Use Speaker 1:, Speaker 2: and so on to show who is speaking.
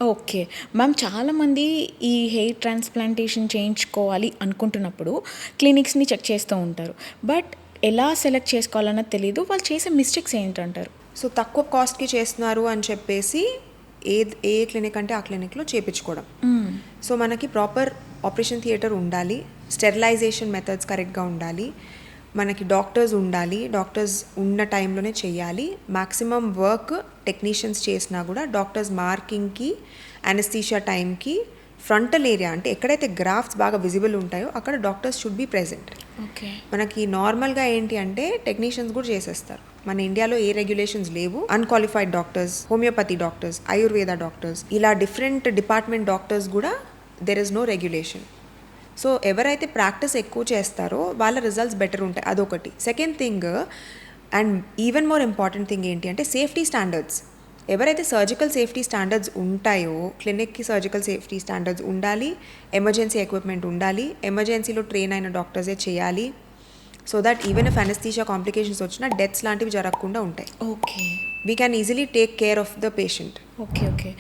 Speaker 1: Okay. Ma'am చాలామంది ఈ hair transplantation చేయించుకోవాలి అనుకుంటున్నప్పుడు క్లినిక్స్‌ని చెక్ చేస్తూ ఉంటారు. బట్ ఎలా సెలెక్ట్ చేసుకోవాలన్నది తెలీదు. వాళ్ళు చేసే మిస్టేక్స్ ఏంటంటారు?
Speaker 2: సో తక్కువ కాస్ట్కి చేస్తున్నారు అని చెప్పేసి ఏ క్లినిక్ అంటే ఆ క్లినిక్లో చేయించుకోవడం. సో మనకి ప్రాపర్ ఆపరేషన్ థియేటర్ ఉండాలి, స్టెరిలైజేషన్ మెథడ్స్ కరెక్ట్గా ఉండాలి, మనకి డాక్టర్స్ ఉండాలి, డాక్టర్స్ ఉన్న టైంలోనే చేయాలి. మ్యాక్సిమం వర్క్ టెక్నీషియన్స్ చేసినా కూడా డాక్టర్స్ మార్కింగ్కి, అనస్థీషియా టైంకి, ఫ్రంటల్ ఏరియా అంటే ఎక్కడైతే గ్రాఫ్స్ బాగా విజిబుల్ ఉంటాయో అక్కడ doctors should be present.
Speaker 1: Okay.
Speaker 2: మనకి నార్మల్గా ఏంటి అంటే టెక్నీషియన్స్ కూడా చేసేస్తారు. మన ఇండియాలో ఏ రెగ్యులేషన్స్ లేవు. Unqualified doctors, homeopathy doctors, Ayurveda doctors, ఇలా డిఫరెంట్ డిపార్ట్మెంట్ డాక్టర్స్ కూడా there is no regulation. So ఎవరైతే ప్రాక్టీస్ ఎక్కువ చేస్తారో వాళ్ళ రిజల్ట్స్ బెటర్ ఉంటాయి, అదొకటి. Second thing and even more important thing ఏంటి అంటే సేఫ్టీ స్టాండర్డ్స్. ఎవరైతే సర్జికల్ సేఫ్టీ స్టాండర్డ్స్ ఉంటాయో క్లినిక్కి సర్జికల్ సేఫ్టీ స్టాండర్డ్స్ ఉండాలి, ఎమర్జెన్సీ ఎక్విప్మెంట్ ఉండాలి, ఎమర్జెన్సీలో ట్రైన్ అయిన డాక్టర్సే చేయాలి. So that even if anaesthesia complications వచ్చినా డెత్స్ లాంటివి జరగకుండా ఉంటాయి.
Speaker 1: Okay.
Speaker 2: We can easily take care of the patient.
Speaker 1: Okay. Okay.